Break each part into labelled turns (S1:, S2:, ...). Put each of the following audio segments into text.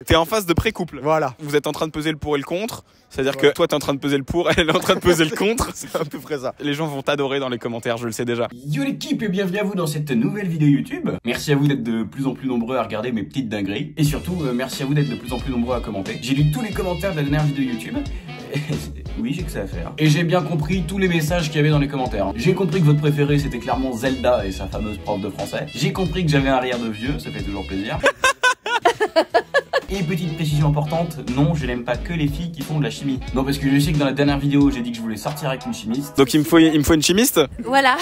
S1: T'es en phase de pré-couple.
S2: Voilà.
S1: Vous êtes en train de peser le pour et le contre. C'est-à-dire que toi t'es en train de peser le pour, elle est en train de peser le contre.
S2: C'est à peu près ça.
S1: Les gens vont t'adorer dans les commentaires, je le sais déjà.
S3: Yo l'équipe et bienvenue à vous dans cette nouvelle vidéo YouTube. Merci à vous d'être de plus en plus nombreux à regarder mes petites dingueries. Et surtout, merci à vous d'être de plus en plus nombreux à commenter. J'ai lu tous les commentaires de la dernière vidéo YouTube. Oui, j'ai que ça à faire. Et j'ai bien compris tous les messages qu'il y avait dans les commentaires. J'ai compris que votre préféré c'était clairement Zelda et sa fameuse prof de français. J'ai compris que j'avais un rire de vieux, ça fait toujours plaisir. Et petite précision importante, non, je n'aime pas que les filles qui font de la chimie. Non, parce que je sais que dans la dernière vidéo, j'ai dit que je voulais sortir avec une chimiste.
S1: Donc il me faut une chimiste.
S4: Voilà.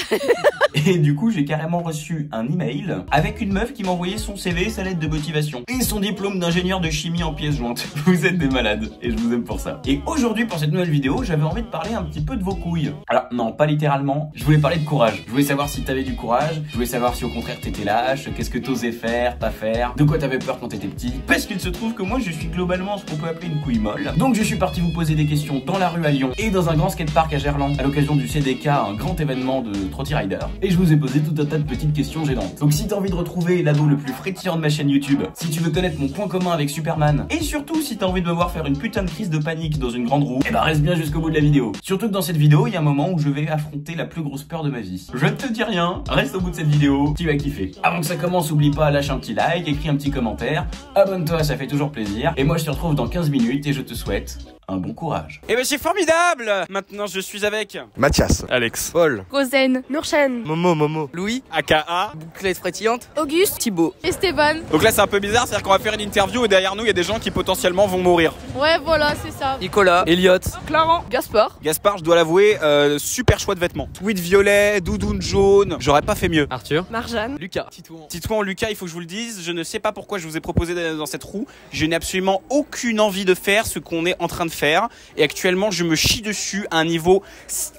S3: Et du coup, j'ai carrément reçu un email avec une meuf qui m'envoyait son CV, sa lettre de motivation et son diplôme d'ingénieur de chimie en pièces jointes. Vous êtes des malades et je vous aime pour ça. Et aujourd'hui, pour cette nouvelle vidéo, j'avais envie de parler un petit peu de vos couilles. Alors non, pas littéralement. Je voulais parler de courage. Je voulais savoir si t'avais du courage. Je voulais savoir si au contraire t'étais lâche. Qu'est-ce que t'osais faire, pas faire. De quoi t'avais peur quand t'étais petit. Parce qu'il se trouve que moi, je suis globalement ce qu'on peut appeler une couille molle. Donc je suis parti vous poser des questions dans la rue à Lyon et dans un grand skatepark à Gerland à l'occasion du CDK, un grand événement de Trotty Rider. Et je vous ai posé tout un tas de petites questions gênantes. Donc si t'as envie de retrouver l'ado le plus frétillant de ma chaîne YouTube, si tu veux connaître mon point commun avec Superman, et surtout si t'as envie de me voir faire une putain de crise de panique dans une grande roue, et bah reste bien jusqu'au bout de la vidéo. Surtout que dans cette vidéo, il y a un moment où je vais affronter la plus grosse peur de ma vie. Je ne te dis rien, reste au bout de cette vidéo, tu vas kiffer. Avant que ça commence, oublie pas, lâche un petit like, écris un petit commentaire, abonne-toi, ça fait toujours plaisir. Et moi je te retrouve dans 15 minutes et je te souhaite un bon courage.
S1: Et ben c'est formidable. Maintenant je suis avec
S2: Mathias.
S1: Alex,
S2: Paul.
S4: Rosen, Nourchen,
S2: Momo.
S5: Louis,
S1: aka.
S5: bouclette frétillante,
S4: Auguste,
S5: Thibaut.
S4: Esteban.
S1: Donc là c'est un peu bizarre, c'est-à-dire qu'on va faire une interview et derrière nous il y a des gens qui potentiellement vont mourir.
S4: Ouais, voilà, c'est ça.
S5: Nicolas, Elliot,
S4: Clarence, Gaspard,
S1: Gaspard, je dois l'avouer, super choix de vêtements. Tweed violet, doudoune jaune, j'aurais pas fait mieux.
S5: Arthur,
S4: Marjane,
S5: Lucas, Titouan.
S1: Titouan, Lucas, il faut que je vous le dise, je ne sais pas pourquoi je vous ai proposé d'aller dans cette roue. Je n'ai absolument aucune envie de faire ce qu'on est en train de faire. Et actuellement, je me chie dessus à un niveau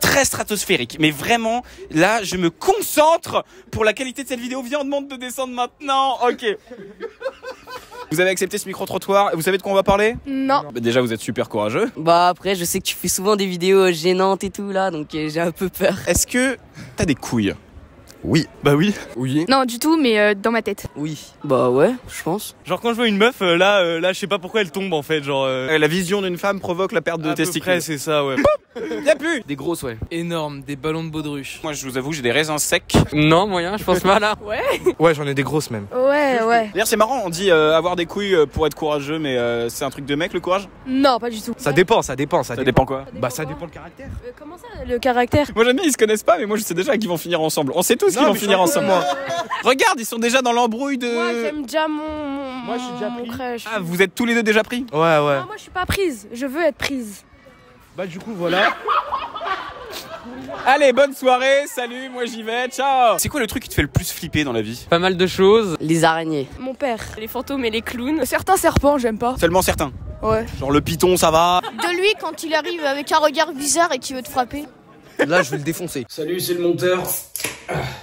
S1: très stratosphérique. Mais vraiment, là, je me concentre pour la qualité de cette vidéo. Viens, on demande de descendre maintenant. Ok. Vous avez accepté ce micro-trottoir. Vous savez de quoi on va parler?
S4: non.
S1: Bah déjà, vous êtes super courageux.
S5: Bah après, je sais que tu fais souvent des vidéos gênantes et tout là, donc j'ai un peu peur.
S1: Est-ce que t'as des couilles?
S2: Oui.
S1: Bah oui.
S5: Oui.
S4: Non, du tout, mais dans ma tête.
S5: Oui. Bah ouais, je pense.
S6: Genre quand je vois une meuf, là, je sais pas pourquoi elle tombe en fait, genre...
S1: La vision d'une femme provoque la perte de
S6: à peu
S1: testicules.
S6: près, c'est ça, ouais.
S1: Y'a plus.
S5: Des grosses, ouais.
S7: Énorme, des ballons de baudruche.
S1: Moi, je vous avoue, j'ai des raisins secs.
S5: Non, moyen, je pense pas là.
S4: Ouais.
S2: Ouais, j'en ai des grosses même.
S4: Ouais.
S1: D'ailleurs, c'est marrant, on dit avoir des couilles pour être courageux, mais c'est un truc de mec le courage?
S4: Non, pas du tout.
S2: Ça dépend. Ça
S1: dépend quoi?
S2: Bah ça dépend le caractère.
S4: Comment ça, le caractère?
S1: Moi j'aime bien, ils se connaissent pas, mais moi je sais déjà qu'ils vont finir ensemble. On sait tous qu'ils vont finir ensemble. Regarde, ils sont déjà dans l'embrouille de.
S4: Moi, j'aime déjà mon
S2: Moi, je suis déjà pris.
S4: crush.
S1: Ah, vous êtes tous les deux déjà pris?
S2: Ouais.
S4: Non, moi, je suis pas prise. Je veux être prise.
S2: Bah du coup voilà.
S1: Allez, bonne soirée, salut, moi j'y vais, ciao. C'est quoi le truc qui te fait le plus flipper dans la vie?
S5: Pas mal de choses. Les araignées.
S4: Mon père. Les fantômes et les clowns. Certains serpents, j'aime pas.
S1: Seulement certains.
S4: Ouais.
S1: Genre le python, ça va.
S8: De lui quand il arrive avec un regard bizarre et qui veut te frapper.
S2: Là je vais le défoncer.
S3: Salut, c'est le monteur.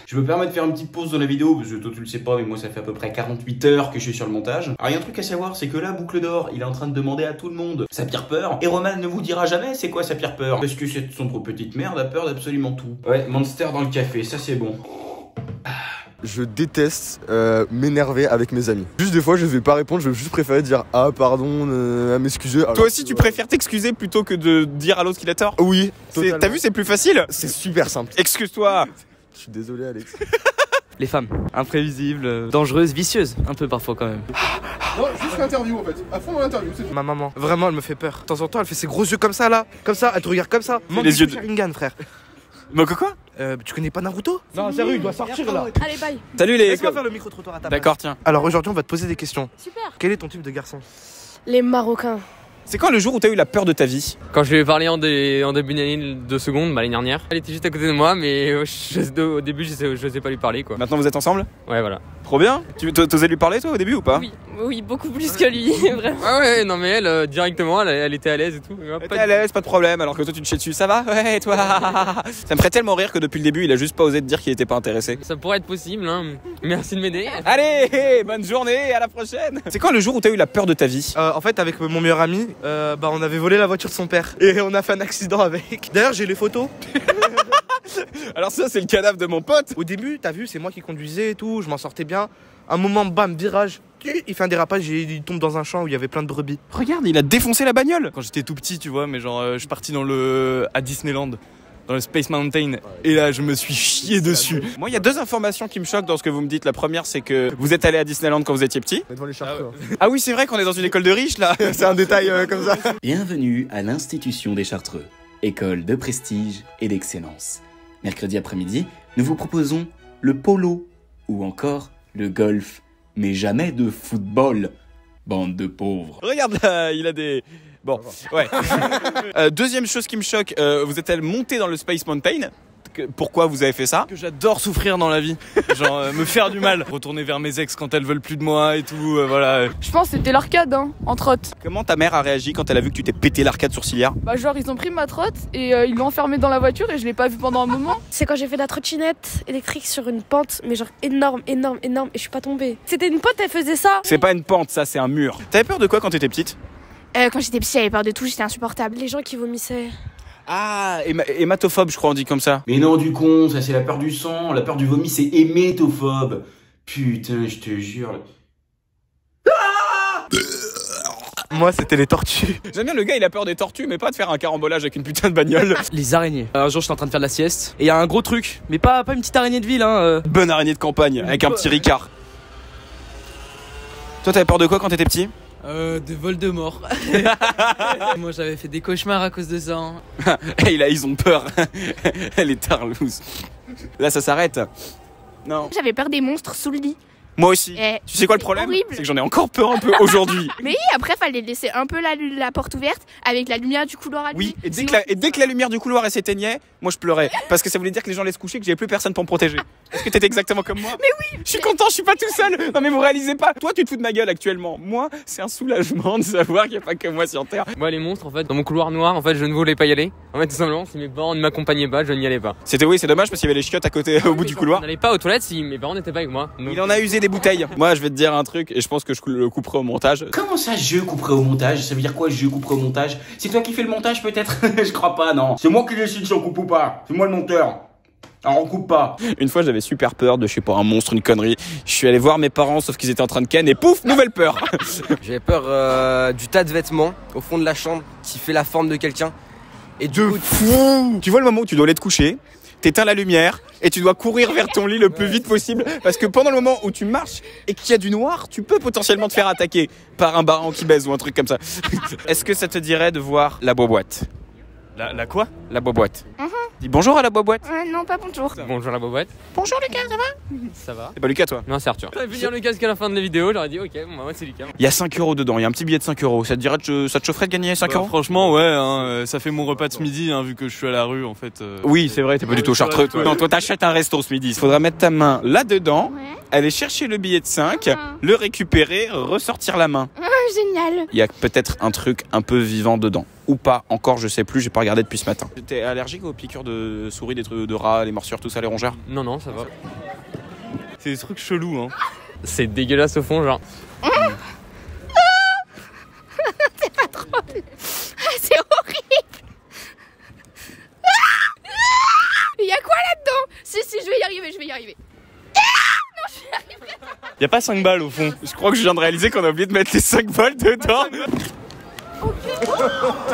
S3: Je me permets de faire une petite pause dans la vidéo parce que toi tu le sais pas, mais moi ça fait à peu près 48 heures que je suis sur le montage. Alors il y a un truc à savoir, c'est que là, Boucle d'Or, il est en train de demander à tout le monde sa pire peur. Et Roman ne vous dira jamais c'est quoi sa pire peur. Parce que cette sombre petite merde a peur d'absolument tout. Ouais, Monster dans le café, ça c'est bon.
S2: Je déteste m'énerver avec mes amis. Juste des fois je vais pas répondre, je vais juste préférer dire ah pardon, à m'excuser.
S1: Toi aussi tu préfères t'excuser plutôt que de dire à l'autre qu'il a tort?
S2: Oui.
S1: T'as vu, c'est plus facile.
S2: C'est super simple.
S1: Excuse-toi.
S2: Je suis désolé Alex.
S7: Les femmes, imprévisibles, dangereuses, vicieuses, un peu parfois quand même.
S2: Non, juste l'interview en fait. À fond dans l'interview, c'est tout. Ma maman, vraiment elle me fait peur. De temps en temps elle fait ses gros yeux comme ça là. Comme ça, elle te regarde comme ça.
S1: Les yeux de
S2: Sharingan frère.
S1: Mais quoi?
S2: Tu connais pas Naruto? Non, sérieux, il doit sortir là.
S4: Allez, bye.
S1: Salut les.
S2: Laisse-moi faire le micro-trottoir à ta place.
S1: D'accord, tiens.
S2: Alors aujourd'hui on va te poser des questions.
S4: Super.
S2: Quel est ton type de garçon?
S4: Les Marocains.
S1: C'est quand le jour où t'as eu la peur de ta vie?
S5: Quand je lui ai parlé en début d'année, 2 secondes, l'année dernière. Elle était juste à côté de moi, mais au début, je n'osais pas lui parler, quoi.
S1: Maintenant vous êtes ensemble?
S5: Ouais, voilà.
S1: Trop bien. Tu t'osais lui parler toi au début ou pas?
S4: Oui, beaucoup plus que lui, vraiment.
S5: Ouais, non mais elle, directement, elle était à l'aise et tout.
S1: T'es à l'aise, pas de problème, alors que toi tu te chies dessus, ça va? Ouais, toi. Ça me ferait tellement rire que depuis le début il a juste pas osé te dire qu'il était pas intéressé.
S5: Ça pourrait être possible, hein. Merci de m'aider.
S1: Allez, bonne journée, à la prochaine. C'est quand le jour où t'as eu la peur de ta vie?
S2: En fait avec mon meilleur ami, on avait volé la voiture de son père. Et on a fait un accident avec. D'ailleurs j'ai les photos.
S1: Alors ça, c'est le cadavre de mon pote.
S9: Au début, t'as vu, c'est moi qui conduisais et tout, je m'en sortais bien. Un moment, bam, virage, il fait un dérapage, il tombe dans un champ où il y avait plein de brebis.
S1: Regarde, il a défoncé la bagnole.
S6: Quand j'étais tout petit, tu vois, mais genre, je suis parti à Disneyland, dans le Space Mountain, et là, je me suis chié dessus.
S1: Moi, il y a deux informations qui me choquent dans ce que vous me dites. La première, c'est que vous êtes allé à Disneyland quand vous étiez petit.
S2: Devant les Chartreux.
S1: Ah oui, c'est vrai qu'on est dans une école de riches, là.
S2: C'est un détail comme ça.
S3: Bienvenue à l'Institution des Chartreux, école de prestige et d'excellence. Mercredi après-midi, nous vous proposons le polo ou encore le golf, mais jamais de football. Bande de pauvres.
S1: Regarde là, il a des... Bon, ouais. Deuxième chose qui me choque, vous êtes monté dans le Space Mountain. Pourquoi vous avez fait ça?
S6: Que j'adore souffrir dans la vie, genre me faire du mal, retourner vers mes ex quand elles veulent plus de moi et tout, voilà.
S4: Je pense que c'était l'arcade, hein, en trotte.
S1: Comment ta mère a réagi quand elle a vu que tu t'es pété l'arcade sourcilière?
S4: Bah genre ils ont pris ma trotte et ils l'ont enfermée dans la voiture et je l'ai pas vue pendant un moment.
S8: C'est quand j'ai fait la trottinette électrique sur une pente, mais genre énorme, énorme, énorme, et je suis pas tombée. C'était une pote, elle faisait ça.
S1: C'est pas une pente, ça, c'est un mur. T'avais peur de quoi quand t'étais petite?
S8: Quand j'étais petite, j'avais peur de tout, j'étais insupportable. Les gens qui vomissaient.
S1: Ah, hématophobe, je crois, on dit comme ça.
S3: Mais non, du con, ça c'est la peur du sang, la peur du vomi, c'est hémétophobe. Putain, je te jure.
S9: Moi, c'était les tortues.
S1: J'aime bien le gars, il a peur des tortues, mais pas de faire un carambolage avec une putain de bagnole.
S7: Les araignées. Un jour, j'étais en train de faire de la sieste et il y a un gros truc, mais pas une petite araignée de ville, hein.
S1: Bonne araignée de campagne, avec un petit Ricard. Toi, t'avais peur de quoi quand t'étais petit?
S7: De Voldemort. Moi, j'avais fait des cauchemars à cause de ça. Hein.
S1: Hey, là, ils ont peur. Elle est tarlouse. Là, ça s'arrête. Non.
S8: J'avais peur des monstres sous le lit.
S1: Moi aussi. Tu sais quoi le problème?
S8: Horrible.
S1: C'est que j'en ai encore peur un peu aujourd'hui.
S8: Mais après, fallait laisser un peu la porte ouverte avec la lumière du couloir allumée.
S1: Oui, et dès que la lumière du couloir elle s'éteignait, moi je pleurais. Parce que ça voulait dire que les gens allaient se coucher, que j'avais plus personne pour me protéger. Est-ce que t'étais exactement comme moi? Mais oui. Je suis content, je suis pas tout seul. Non mais vous réalisez pas. Toi tu te fous de ma gueule actuellement. Moi, c'est un soulagement de savoir qu'il n'y a pas que moi sur Terre.
S5: Moi, les monstres, en fait, dans mon couloir noir, en fait, je ne voulais pas y aller. En fait, tout simplement, si mes parents ne m'accompagnaient pas, je n'y allais pas.
S1: C'était oui, c'est dommage parce qu'il y avait les chiottes à côté au bout du
S5: On
S1: couloir.
S5: n'allait pas aux toilettes si mes parents n'étaient pas avec moi. Donc...
S1: Il en a usé des bouteilles. Moi, je vais te dire un truc et je pense que je le couperai au montage.
S3: Comment ça, je couperai au montage? Ça veut dire quoi, je couperai au montage? C'est toi qui fais le montage peut-être? Je crois pas, non. C'est moi qui décide si on coupe ou pas. C'est moi le monteur. Alors on coupe pas.
S1: Une fois, j'avais super peur de, je sais pas, un monstre, une connerie. Je suis allé voir mes parents, sauf qu'ils étaient en train de ken et pouf, nouvelle peur.
S7: J'avais peur du tas de vêtements au fond de la chambre qui fait la forme de quelqu'un. Et du coup,
S1: Fou. Tu vois le moment où tu dois aller te coucher, t'éteins la lumière et tu dois courir vers ton lit le plus vite possible parce que pendant le moment où tu marches et qu'il y a du noir, tu peux potentiellement te faire attaquer par un baran qui baise ou un truc comme ça. Est-ce que ça te dirait de voir la boîte?
S6: La quoi?
S1: La boîte. Dis bonjour à la boîte.
S8: Non, pas bonjour.
S5: Bonjour la boîte.
S8: Bonjour Lucas, ça va?
S5: Ça va?
S1: C'est pas Lucas, toi?
S5: Non, c'est Arthur. J'aurais pu dire Lucas qu'à la fin de la vidéo, j'aurais dit ok, bon, moi c'est Lucas.
S1: Il y a 5 € dedans, il y a un petit billet de 5 €. Ça te dirait ça te chaufferait de gagner 5 €?
S6: Franchement, ouais, hein, ça fait mon repas de ce midi, hein, vu que je suis à la rue en fait.
S1: Oui, c'est vrai, t'es pas du tout chartreux.
S6: Ouais.
S1: Non, toi t'achètes un resto ce midi. Il faudra mettre ta main là-dedans,
S8: Ouais.
S1: aller chercher le billet de 5, le récupérer, ressortir la main.
S8: Génial.
S1: Il y a peut-être un truc un peu vivant dedans. Ou pas, encore je sais plus, j'ai pas regardé depuis ce matin. T'es allergique aux piqûres de souris, des trucs de rats, les morsures, tout ça, les rongeurs?
S5: Non, non, ça va.
S6: C'est des trucs chelous, hein.
S5: C'est dégueulasse au fond, genre.
S8: C'est pas trop. C'est horrible. Il y a quoi là-dedans? Si, je vais y arriver.
S6: Y a pas 5 balles au fond.
S1: Je crois que je viens de réaliser qu'on a oublié de mettre les 5 balles dedans.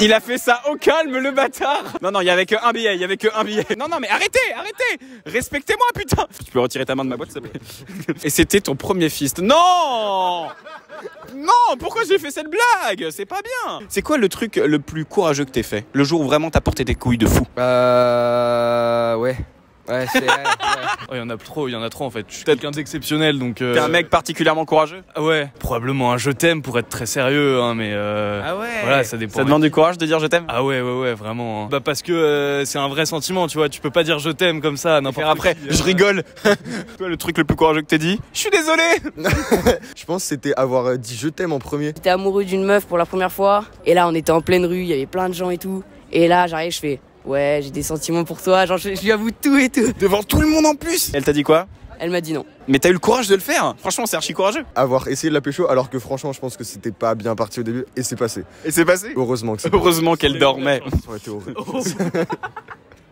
S1: Il a fait ça au calme, le bâtard. Non, il y avait que un billet, Non, mais arrêtez. Respectez-moi, putain. Tu peux retirer ta main de ma boîte, s'il te plaît? Et c'était ton premier fist. Non, pourquoi j'ai fait cette blague? C'est pas bien. C'est quoi le truc le plus courageux que t'aies fait? Le jour où vraiment t'as porté tes couilles de fou?
S7: ouais. Ouais, c'est.
S6: Oh, y en a trop en fait. Je suis quelqu'un d'exceptionnel donc.
S1: T'es un mec particulièrement courageux?
S6: Ah ouais, probablement un je t'aime pour être très sérieux, hein, mais.
S1: Ah ouais.
S6: Voilà, ça dépend.
S1: Ça demande du courage de dire je t'aime?
S6: Ah ouais, vraiment. Hein. Bah parce que c'est un vrai sentiment, tu vois. Tu peux pas dire je t'aime comme ça à n'importe qui.
S1: Après, je rigole. Toi, le truc le plus courageux que t'aies dit? Je suis désolé.
S2: Je pense que c'était avoir dit je t'aime en premier.
S10: J'étais amoureux d'une meuf pour la première fois. Et là, on était en pleine rue, il y avait plein de gens et tout. Et là, j'arrive, je fais ouais, j'ai des sentiments pour toi. Genre, je lui avoue tout et tout.
S1: Devant tout le monde en plus. Elle t'a dit quoi?
S10: Elle m'a dit non.
S1: Mais t'as eu le courage de le faire. Franchement, c'est archi courageux.
S2: Avoir essayé de la pécho alors que franchement je pense que c'était pas bien parti au début et c'est passé.
S1: Et c'est passé?
S2: Heureusement que c'est
S1: Heureusement qu'elle dormait.
S2: Ça aurait été horrible.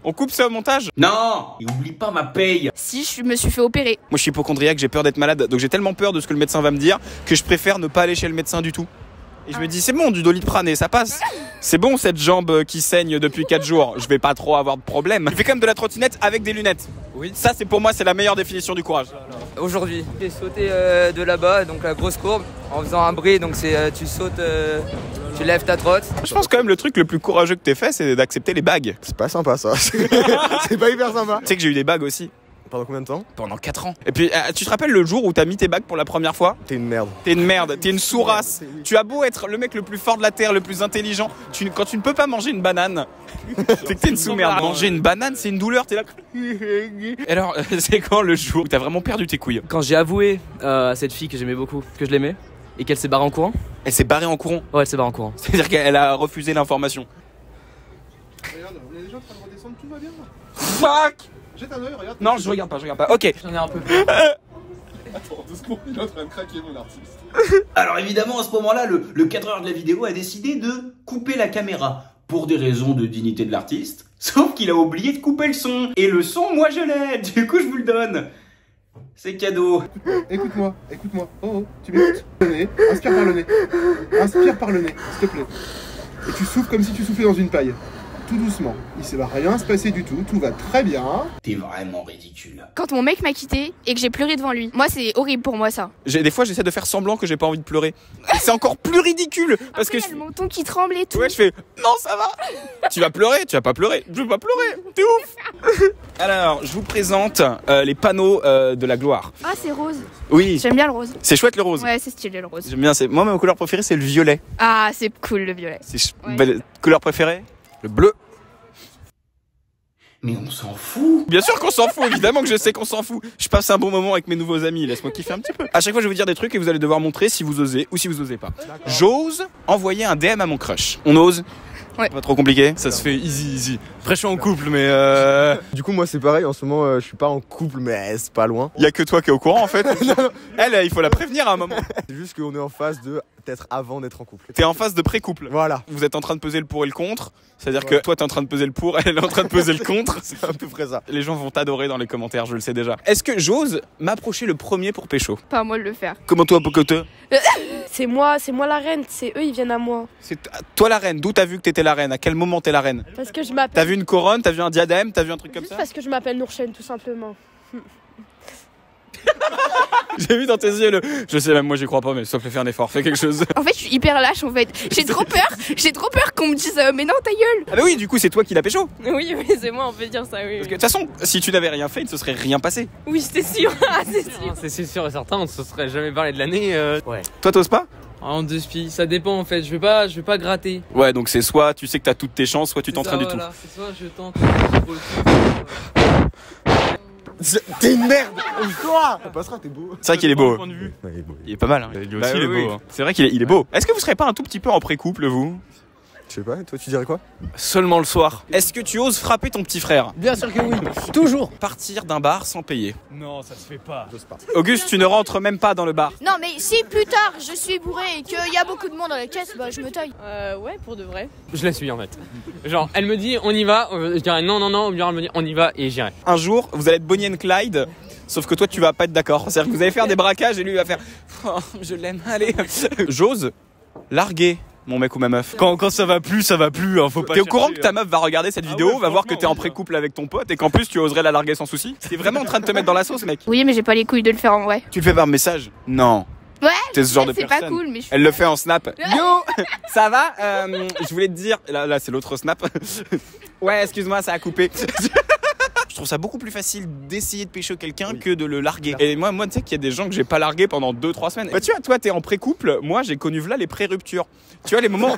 S1: On coupe ça au montage?
S3: Non, et oublie pas ma paye.
S4: Si, je me suis fait opérer.
S1: Moi je suis hypocondriaque, j'ai peur d'être malade, donc j'ai tellement peur de ce que le médecin va me dire que je préfère ne pas aller chez le médecin du tout. Et je me dis c'est bon, du Doliprane et ça passe. C'est bon cette jambe qui saigne depuis 4 jours, je vais pas trop avoir de problème. Je fais quand même de la trottinette avec des lunettes.
S7: Oui.
S1: Ça c'est pour moi c'est la meilleure définition du courage.
S7: Aujourd'hui, j'ai sauté de là-bas, donc la grosse courbe, en faisant un bris, donc c'est tu sautes, tu lèves ta trotte.
S1: Je pense quand même le truc le plus courageux que t'aies fait c'est d'accepter les bagues.
S2: C'est pas sympa ça. C'est pas hyper sympa.
S1: Tu sais que j'ai eu des bagues aussi.
S2: Pendant combien de temps?
S1: Pendant 4 ans. Et puis, tu te rappelles le jour où t'as mis tes bagues pour la première fois?
S2: T'es une merde.
S1: T'es une merde, t'es une sourasse. Tu as beau être le mec le plus fort de la terre, le plus intelligent, quand tu ne peux pas manger une banane, c'est que t'es une sous-merde. Manger une banane, c'est une douleur, t'es là. Et alors, c'est quand le jour où t'as vraiment perdu tes couilles?
S5: Quand j'ai avoué à cette fille que j'aimais beaucoup, que je l'aimais, et qu'elle s'est barrée en courant.
S1: Elle s'est barrée en courant?
S5: Ouais, elle s'est barrée en courant.
S1: C'est-à-dire qu'elle a refusé l'information.
S9: Regarde, on est déjà en train de redescendre, tout va bien.
S1: Fuck!
S9: Jette un œil, regarde.
S1: Non, je regarde pas. Ok.
S5: J'en ai un peu.
S9: Attends, 2 secondes, il est en train de craquer mon artiste.
S3: Alors évidemment, à ce moment-là, le cadreur de la vidéo a décidé de couper la caméra pour des raisons de dignité de l'artiste. Sauf qu'il a oublié de couper le son. Et le son, moi je l'ai. Du coup, je vous le donne. C'est cadeau.
S9: Écoute-moi. Oh, tu m'écoutes? Le nez, inspire par le nez. Inspire par le nez, s'il te plaît. Et tu souffles comme si tu soufflais dans une paille. Tout doucement. Il va rien se passer du tout va très bien.
S3: T'es vraiment ridicule.
S4: Quand mon mec m'a quitté et que j'ai pleuré devant lui. Moi, c'est horrible pour moi, ça.
S1: Des fois, j'essaie de faire semblant que j'ai pas envie de pleurer. Et c'est encore plus ridicule. Parce
S4: Après,
S1: que
S4: il y a le menton qui tremble et tout.
S1: ouais, je fais non, ça va. Tu vas pleurer? Tu vas pas pleurer. Je vais pas pleurer. T'es ouf. Alors, je vous présente les panneaux de la gloire.
S4: Ah, c'est rose.
S1: Oui.
S4: J'aime bien le rose.
S1: C'est chouette le rose.
S4: Ouais, c'est stylé le rose.
S1: J'aime bien. Moi, ma couleur préférée, c'est le violet.
S4: Ah, c'est cool le violet.
S1: Belle couleur préférée? Le bleu.
S3: Mais on s'en fout.
S1: Bien sûr qu'on s'en fout, évidemment que je sais qu'on s'en fout. Je passe un bon moment avec mes nouveaux amis, laisse-moi kiffer un petit peu. À chaque fois, je vais vous dire des trucs et vous allez devoir montrer si vous osez ou si vous osez pas. J'ose envoyer un DM à mon crush. On ose?
S4: Ouais.
S1: Pas trop compliqué?
S6: Ça se fait easy. Après, je suis en couple, mais
S2: Du coup, moi, c'est pareil. En ce moment, je suis pas en couple, mais c'est pas loin.
S1: Il y a que toi qui es au courant en fait. Elle, il faut la prévenir à un moment.
S2: C'est juste qu'on est en phase de peut-être avant d'être en couple.
S1: T'es en phase de pré-couple.
S2: Voilà.
S1: Vous êtes en train de peser le pour et le contre. C'est-à-dire que toi, t'es en train de peser le pour, elle est en train de peser le contre.
S2: C'est à peu près ça.
S1: Les gens vont t'adorer dans les commentaires, je le sais déjà. Est-ce que j'ose m'approcher le premier pour pécho?
S4: Pas à moi de le faire.
S1: Comment toi, Pocote?
S8: C'est moi la reine, c'est eux, ils viennent à moi.
S1: C'est toi la reine. D'où t'as vu que t'étais la reine? À quel moment t'es la reine?
S8: Parce que je
S1: T'as
S8: m'appelle.
S1: vu une couronne? T'as vu un diadème? T'as vu un truc comme
S8: Juste
S1: ça?
S8: parce que je m'appelle Nourchen, tout simplement.
S1: J'ai vu dans tes yeux le. Je sais même moi j'y crois pas mais s'il te plaît fais un effort, fais quelque chose.
S4: En fait, je suis hyper lâche en fait. J'ai trop peur qu'on me dise mais non ta gueule.
S1: Ah bah oui du coup c'est toi qui l'as pécho.
S10: Oui, c'est moi, on peut dire ça, oui.
S1: Parce que de toute façon si tu n'avais rien fait il ne se serait rien passé.
S10: Oui, c'était sûr, c'est sûr.
S5: C'est sûr et certain, on ne se serait jamais parlé de l'année. Ouais.
S1: Toi t'oses pas?
S5: En deux spies, ça dépend en fait. Je vais pas gratter.
S1: Ouais donc c'est soit tu sais que t'as toutes tes chances soit tu t'entraînes du tout.
S5: C'est soit je tente.
S2: T'es une merde. Quoi? Ça passera, t'es beau.
S1: C'est vrai qu'il est beau.
S2: Ouais, il est beau.
S1: Il est pas mal. Hein.
S6: lui aussi, il est beau. Hein.
S1: C'est vrai qu'il est beau. Est-ce que vous serez pas un tout petit peu en pré-couple vous?
S2: Je sais pas, toi tu dirais quoi?
S1: Seulement le soir. Est-ce que tu oses frapper ton petit frère?
S5: Bien sûr que oui. Toujours.
S1: Partir d'un bar sans payer.
S6: Non, ça se fait pas.
S2: J'ose pas.
S1: Auguste tu ne rentres même pas dans le bar.
S11: Non, mais si plus tard je suis bourré et qu'il y a beaucoup de monde dans la caisse, bah je me taille.
S10: Ouais, pour de vrai.
S5: Je la suis en fait. Genre, elle me dit on y va, je dirais non, ou bien elle me dit on y va et j'irai.
S1: Un jour vous allez être Bonnie and Clyde. Sauf que toi tu vas pas être d'accord. C'est-à-dire que vous allez faire des braquages et lui il va faire oh, je l'aime, allez. J'ose larguer mon mec ou ma meuf.
S6: Quand ça va plus, hein, faut pas.
S1: T'es au
S6: chercher,
S1: courant que ta meuf va regarder cette vidéo,
S6: ouais,
S1: va voir que
S6: franchement,
S1: t'es en
S6: oui,
S1: pré-couple avec ton pote et qu'en plus tu oserais la larguer sans souci? T'es vraiment en train de te mettre dans la sauce mec.
S4: Oui, mais j'ai pas les couilles de le faire en vrai.
S1: Tu le fais par message? Non.
S4: Ouais.
S1: T'es ce genre de
S4: C'est
S1: personne.
S4: pas cool, mais je.
S1: Elle le fait en snap. Yo, ça va? Je voulais te dire, là c'est l'autre snap. Ouais, excuse-moi, ça a coupé. Je trouve ça beaucoup plus facile d'essayer de pécho quelqu'un que de le larguer. Et moi tu sais qu'il y a des gens que j'ai pas largué pendant 2-3 semaines. Bah tu vois, toi t'es en pré-couple, moi j'ai connu là les pré-ruptures. Tu vois les moments.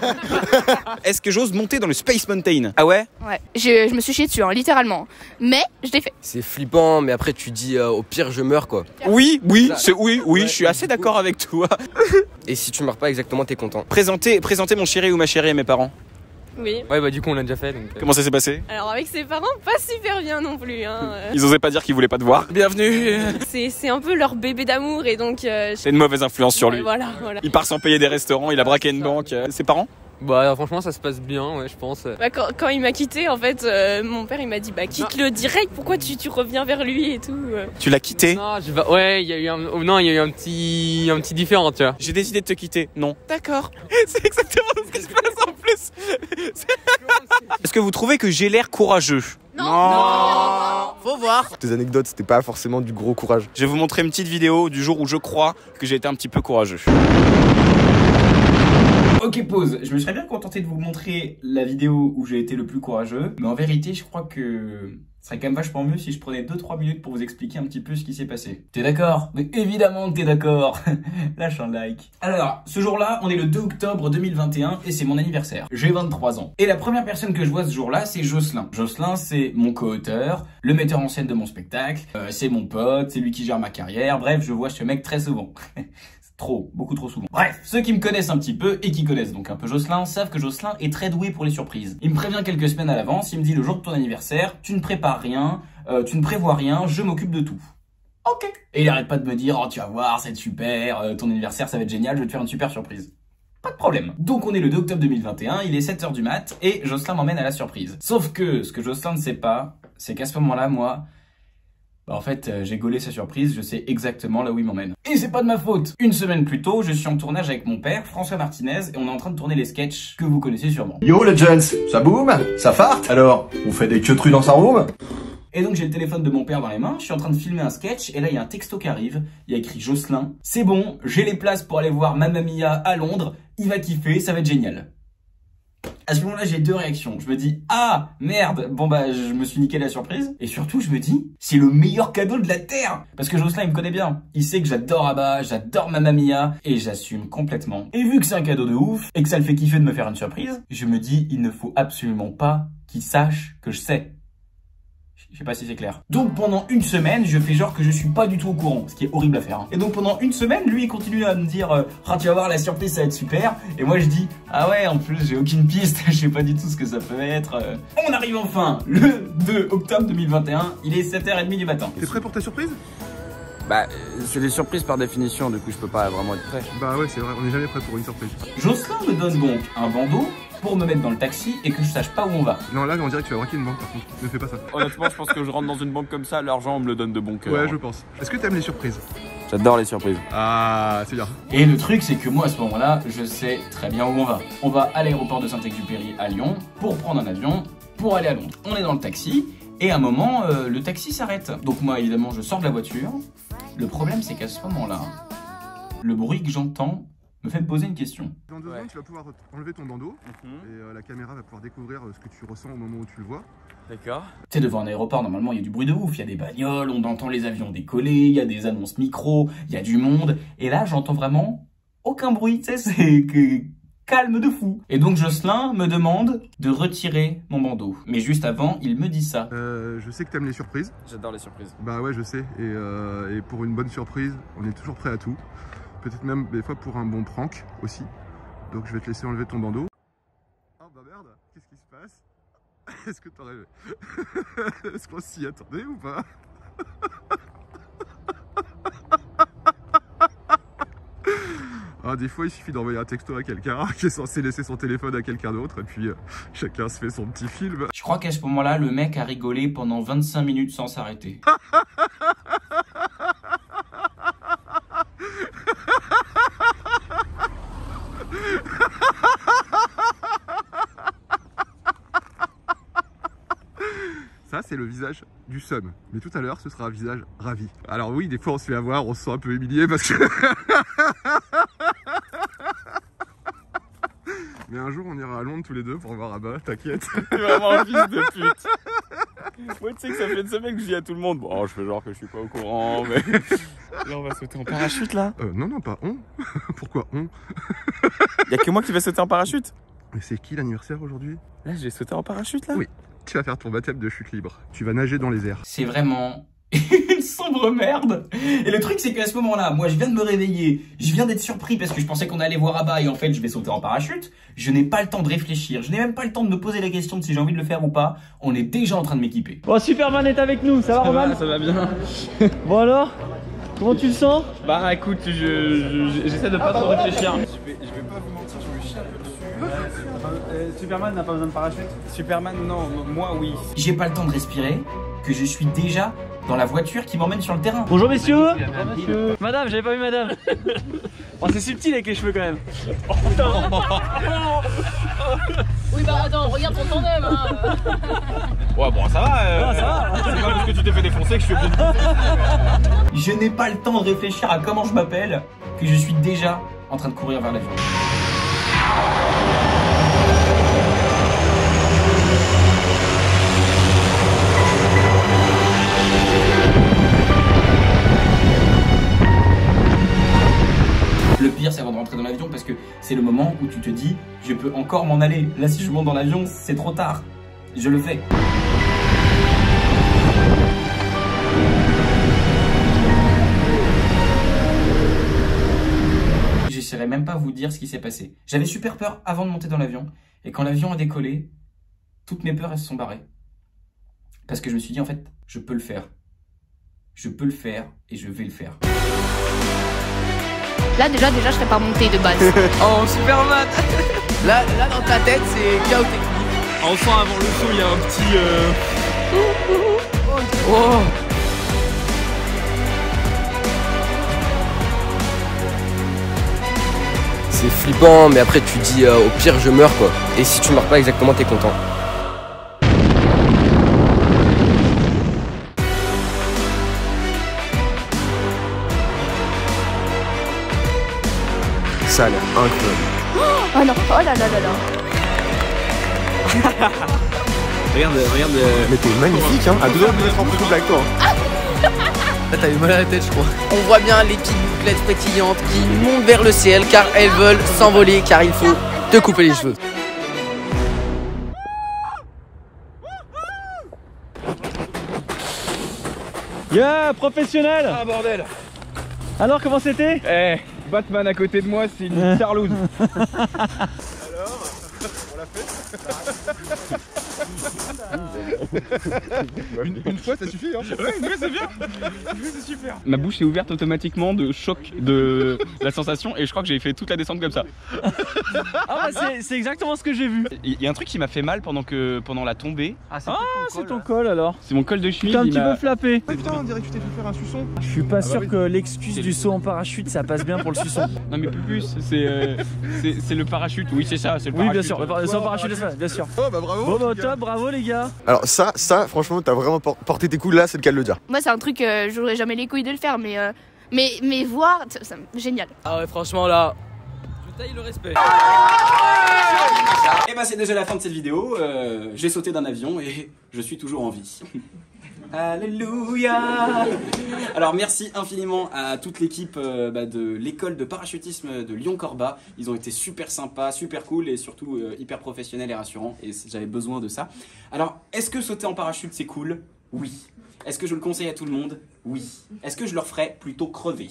S1: Est-ce que j'ose monter dans le Space Mountain? Ah ouais?
S4: Ouais. Je me suis chié dessus, hein, littéralement. Mais je l'ai fait.
S7: C'est flippant, mais après tu dis au pire je meurs quoi.
S1: Oui, je suis assez d'accord avec toi.
S7: Et si tu meurs pas exactement, t'es content.
S1: Présenter mon chéri ou ma chérie à mes parents.
S10: Oui.
S5: Ouais bah du coup on l'a déjà fait donc.
S1: Comment ça s'est passé?
S10: Alors avec ses parents, pas super bien non plus. Hein.
S1: Ils osaient pas dire qu'ils voulaient pas te voir. Bienvenue.
S10: C'est un peu leur bébé d'amour et donc.
S1: C'est une mauvaise influence sur lui.
S10: Voilà.
S1: Il part sans payer des restaurants, il a braqué une banque. Ses parents?
S5: Bah franchement ça se passe bien, ouais, je pense.
S8: Bah, quand il m'a quitté, en fait, mon père il m'a dit bah quitte-le direct, pourquoi tu reviens vers lui et tout.
S1: Tu l'as quitté?
S5: Non, ouais, il y a eu un petit différent, tu vois.
S1: J'ai décidé de te quitter. Non.
S8: D'accord.
S1: C'est exactement ce qui se passe en plus. Est-ce que vous trouvez que j'ai l'air courageux? Non. Faut voir.
S2: Tes anecdotes, c'était pas forcément du gros courage.
S1: Je vais vous montrer une petite vidéo du jour où je crois que j'ai été un petit peu courageux.
S3: Ok, pause. Je me serais bien contenté de vous montrer la vidéo où j'ai été le plus courageux. Mais en vérité, je crois que ce serait quand même vachement mieux si je prenais 2-3 minutes pour vous expliquer un petit peu ce qui s'est passé. T'es d'accord? Mais évidemment que t'es d'accord. Lâche un like. Alors, ce jour-là, on est le 2 octobre 2021 et c'est mon anniversaire. J'ai 23 ans. Et la première personne que je vois ce jour-là, c'est Jocelyn. Jocelyn, c'est mon co-auteur, le metteur en scène de mon spectacle, c'est mon pote, c'est lui qui gère ma carrière. Bref, je vois ce mec très souvent. Beaucoup trop souvent. Bref, ceux qui me connaissent un petit peu et qui connaissent donc un peu Jocelyn savent que Jocelyn est très doué pour les surprises. Il me prévient quelques semaines à l'avance, il me dit le jour de ton anniversaire, tu ne prépares rien, tu ne prévois rien, je m'occupe de tout. Ok. Et il arrête pas de me dire, oh tu vas voir, c'est super, ton anniversaire ça va être génial, je vais te faire une super surprise. Pas de problème. Donc on est le 2 octobre 2021, il est 7h du mat et Jocelyn m'emmène à la surprise. Sauf que ce que Jocelyn ne sait pas, c'est qu'à ce moment-là, moi, en fait, j'ai gaulé sa surprise, je sais exactement là où il m'emmène. Et c'est pas de ma faute. Une semaine plus tôt, je suis en tournage avec mon père, François Martinez, et on est en train de tourner les sketchs que vous connaissez sûrement.
S12: Yo les gents, ça boum? Ça farte? Alors, on fait des queues dans sa room?
S3: Et donc j'ai le téléphone de mon père dans les mains, je suis en train de filmer un sketch, et là il y a un texto qui arrive, il y a écrit Jocelyn, c'est bon, j'ai les places pour aller voir Mamma Mia à Londres, il va kiffer, ça va être génial. À ce moment-là, j'ai deux réactions. Je me dis, ah, merde, bon bah, je me suis niqué la surprise. Et surtout, je me dis, c'est le meilleur cadeau de la Terre. Parce que Jocelyn, il me connaît bien. Il sait que j'adore Abba, j'adore Mamma Mia, et j'assume complètement. Et vu que c'est un cadeau de ouf, et que ça le fait kiffer de me faire une surprise, je me dis, il ne faut absolument pas qu'il sache que je sais. Je sais pas si c'est clair. Donc pendant une semaine, je fais genre que je suis pas du tout au courant, ce qui est horrible à faire. Et donc pendant une semaine, lui il continue à me dire ah tu vas voir la surprise ça va être super. Et moi je dis ah ouais en plus j'ai aucune piste, je sais pas du tout ce que ça peut être. On arrive enfin le 2 octobre 2021, il est 7h30 du matin.
S9: T'es prêt pour ta surprise?
S13: Bah c'est des surprises par définition, du coup je peux pas vraiment être prêt.
S9: Bah ouais c'est vrai, on est jamais prêt pour une surprise.
S3: Jocelyn me donne donc un bandeau pour me mettre dans le taxi et que je sache pas où on va.
S9: Non là on dirait que tu vas braquer une banque par contre, ne fais pas ça.
S1: Honnêtement je pense que je rentre dans une banque comme ça, l'argent on me le donne de bon cœur.
S9: Ouais je pense. Est-ce que t'aimes les surprises?
S13: J'adore les surprises.
S9: Ah c'est bien.
S3: Et le truc c'est que moi à ce moment-là, je sais très bien où on va. On va à l'aéroport de Saint-Exupéry à Lyon pour prendre un avion pour aller à Londres. On est dans le taxi et à un moment le taxi s'arrête. Donc moi évidemment je sors de la voiture. Le problème c'est qu'à ce moment-là, le bruit que j'entends me fait me poser une question.
S9: Dans 2 secondes, tu vas pouvoir enlever ton bandeau et la caméra va pouvoir découvrir ce que tu ressens au moment où tu le vois.
S1: D'accord.
S3: Tu sais, devant un aéroport, normalement, il y a du bruit de ouf. Il y a des bagnoles, on entend les avions décoller, il y a des annonces micro, il y a du monde. Et là, j'entends vraiment aucun bruit, tu sais, c'est calme de fou. Et donc, Jocelyn me demande de retirer mon bandeau. Mais juste avant, il me dit ça.
S9: Je sais que t'aimes les surprises.
S13: J'adore les surprises.
S9: Bah ouais, je sais. Et pour une bonne surprise, on est toujours prêt à tout. Peut-être même des fois pour un bon prank aussi. Donc je vais te laisser enlever ton bandeau. Oh bah merde, qu'est-ce qui se passe? Est-ce que t'aurais... Est-ce qu'on s'y attendait ou pas? Ah, des fois il suffit d'envoyer un texto à quelqu'un qui est censé laisser son téléphone à quelqu'un d'autre et puis chacun se fait son petit film.
S3: Je crois qu'à ce moment-là, le mec a rigolé pendant 25 minutes sans s'arrêter.
S9: Ça, c'est le visage du seum. Mais tout à l'heure, ce sera un visage ravi. Alors oui, des fois, on se fait avoir, on se sent un peu humilié parce que... Mais un jour, on ira à Londres tous les deux pour voir Abba, t'inquiète.
S1: T'es vraiment un fils de pute. Moi, tu sais que ça fait une semaine que je dis à tout le monde, bon, je fais genre que je suis pas au courant, mais... Là, on va sauter en parachute, là.
S9: Non, pas on. Pourquoi on?
S1: Y'a que moi qui vais sauter en parachute.
S9: Mais c'est qui l'anniversaire aujourd'hui?
S1: Là, j'ai sauté en parachute, là.
S9: Oui. Tu vas faire ton baptême de chute libre. Tu vas nager dans les airs.
S3: C'est vraiment une sombre merde. Et le truc, c'est qu'à ce moment-là, moi, je viens de me réveiller. Je viens d'être surpris parce que je pensais qu'on allait voir Abba et en fait, je vais sauter en parachute. Je n'ai pas le temps de réfléchir. Je n'ai même pas le temps de me poser la question de si j'ai envie de le faire ou pas. On est déjà en train de m'équiper.
S14: Bon, Superman est avec nous. Ça va, Roman?
S1: Ça va bien.
S14: Bon alors? Comment tu le sens?
S1: Bah écoute, j'essaie de pas trop réfléchir.
S2: Je vais pas vous mentir, je me chie
S1: Superman n'a pas besoin de parachute. Superman, non, moi oui.
S3: J'ai pas le temps de respirer, que je suis déjà dans la voiture qui m'emmène sur le terrain.
S14: Bonjour messieurs. Bonjour monsieur. Madame, j'avais pas vu madame. Oh, c'est subtil avec les cheveux quand même. Oh putain.
S11: Oui bah attends, regarde ton tandem hein.
S1: Ouais bon ça va,
S14: ça va.
S1: C'est pas parce que tu t'es fait défoncer que je suis obligé de...
S3: Je n'ai pas le temps de réfléchir à comment je m'appelle, que je suis déjà en train de courir vers l'avion. Le pire, c'est avant de rentrer dans l'avion parce que c'est le moment où tu te dis je peux encore m'en aller. Là, si je monte dans l'avion, c'est trop tard. Je le fais. J'essaierai même pas vous dire ce qui s'est passé. J'avais super peur avant de monter dans l'avion. Et quand l'avion a décollé, toutes mes peurs elles se sont barrées. Parce que je me suis dit en fait, je peux le faire. Je peux le faire et je vais le faire.
S4: Là déjà je serais pas montée de base.
S7: Oh Superman. Là dans ta tête c'est chaos technique.
S6: Enfin avant le saut il y a un petit
S7: Oh.
S15: C'est flippant, mais après tu dis au pire je meurs quoi. Et si tu meurs pas exactement, t'es content.
S2: Ça a l'air incroyable.
S4: Oh non, oh là là là là.
S2: Regarde. Mais t'es magnifique hein. À deux doigts de me mettre en couple avec toi. Hein.
S7: Là t'as eu mal à la tête je crois. On voit bien les petites bouclettes pétillantes qui montent vers le ciel car elles veulent s'envoler car il faut te couper les cheveux.
S14: Yeah, professionnel.
S6: Ah bordel.
S14: Alors comment c'était?
S6: Eh, Batman à côté de moi c'est une charlouse.
S9: Alors, on l'a fait. Une fois ça suffit hein.
S6: Ouais, c'est bien. C'est super. Ma bouche s'est ouverte automatiquement de choc de la sensation et je crois que j'ai fait toute la descente comme ça.
S14: Ah bah c'est exactement ce que j'ai vu.
S6: Il y a un truc qui m'a fait mal pendant la tombée.
S14: Ah c'est ton col alors.
S6: C'est mon col de chemise.
S14: T'es un petit peu flappé.
S9: Putain on dirait que tu t'es fait faire un suçon.
S14: Je suis pas sûr que l'excuse du saut en parachute ça passe bien pour le suçon.
S6: Non mais plus, c'est le parachute. Oui c'est ça, c'est le parachute.
S14: Oui bien sûr, le saut en parachute bien sûr.
S9: Oh bah bravo.
S14: Bon bah au top, bravo les gars.
S2: Alors ça franchement t'as vraiment porté tes couilles là, c'est le cas de le dire.
S4: Moi c'est un truc, j'aurais jamais les couilles de le faire, mais voir, génial.
S7: Ah ouais franchement là, je taille le respect.
S3: Et bah c'est déjà la fin de cette vidéo. J'ai sauté d'un avion et je suis toujours en vie. Alléluia. Alors merci infiniment à toute l'équipe de l'école de parachutisme de Lyon-Corba. Ils ont été super sympas, super cool et surtout hyper professionnels et rassurants. Et j'avais besoin de ça. Alors est-ce que sauter en parachute c'est cool? Oui. Est-ce que je le conseille à tout le monde? Oui. Est-ce que je leur ferais plutôt crever?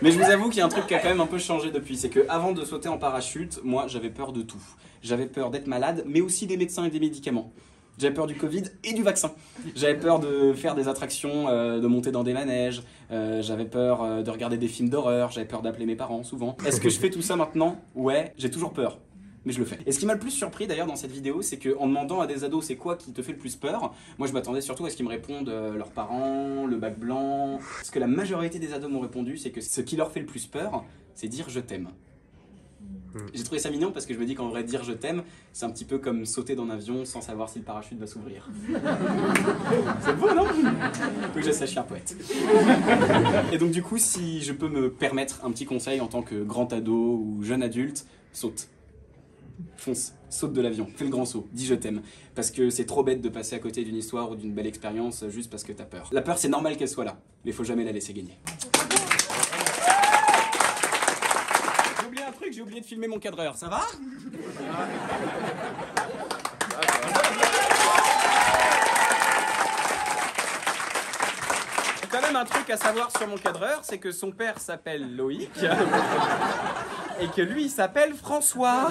S3: Mais je vous avoue qu'il y a un truc qui a quand même un peu changé depuis. C'est que avant de sauter en parachute, moi j'avais peur de tout. J'avais peur d'être malade, mais aussi des médecins et des médicaments. J'avais peur du Covid et du vaccin. J'avais peur de faire des attractions, de monter dans des manèges. J'avais peur de regarder des films d'horreur. J'avais peur d'appeler mes parents souvent. Est-ce que je fais tout ça maintenant? Ouais, j'ai toujours peur. Mais je le fais. Et ce qui m'a le plus surpris d'ailleurs dans cette vidéo, c'est qu'en demandant à des ados c'est quoi qui te fait le plus peur, moi je m'attendais surtout à ce qu'ils me répondent leurs parents, le bac blanc. Ce que la majorité des ados m'ont répondu, c'est que ce qui leur fait le plus peur, c'est dire je t'aime. J'ai trouvé ça mignon parce que je me dis qu'en vrai dire je t'aime, c'est un petit peu comme sauter dans un avion sans savoir si le parachute va s'ouvrir. C'est beau non? Faut que je sache, je suis un poète. Et donc du coup, si je peux me permettre un petit conseil en tant que grand ado ou jeune adulte, saute. Fonce, saute de l'avion, fais le grand saut, dis je t'aime. Parce que c'est trop bête de passer à côté d'une histoire ou d'une belle expérience juste parce que t'as peur. La peur c'est normal qu'elle soit là, mais faut jamais la laisser gagner. J'ai oublié un truc, j'ai oublié de filmer mon cadreur, ça va? Quand même un truc à savoir sur mon cadreur, c'est que son père s'appelle Loïc.
S1: et que lui il s'appelle François.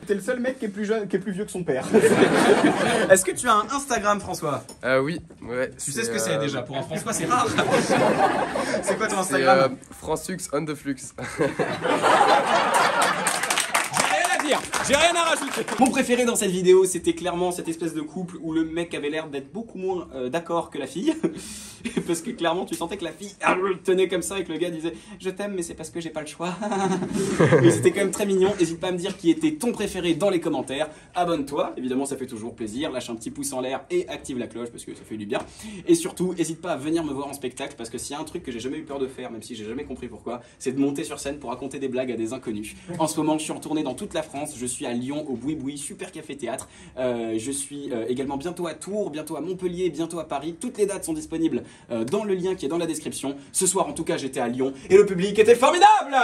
S1: T'es le seul mec qui est plus jeune, qui est plus vieux que son père. Est-ce que tu as un Instagram, François?
S15: Oui, ouais.
S1: Tu sais ce que c'est déjà, pour un François c'est rare. C'est quoi ton Instagram?
S15: Françux on the flux.
S1: J'ai rien à rajouter. Mon préféré dans cette vidéo, c'était clairement cette espèce de couple où le mec avait l'air d'être beaucoup moins d'accord que la fille. Parce que clairement, tu sentais que la fille tenait comme ça et que le gars disait « Je t'aime, mais c'est parce que j'ai pas le choix. » Mais c'était quand même très mignon. N'hésite pas à me dire qui était ton préféré dans les commentaires. Abonne-toi, évidemment, ça fait toujours plaisir. Lâche un petit pouce en l'air et active la cloche parce que ça fait du bien. Et surtout, n'hésite pas à venir me voir en spectacle parce que s'il y a un truc que j'ai jamais eu peur de faire, même si j'ai jamais compris pourquoi, c'est de monter sur scène pour raconter des blagues à des inconnus. En ce moment, je suis en tournée dans toute la France. Je suis à Lyon au Boui Boui, super café théâtre. Je suis également bientôt à Tours, bientôt à Montpellier, bientôt à Paris. Toutes les dates sont disponibles dans le lien qui est dans la description. Ce soir en tout cas j'étais à Lyon et le public était formidable.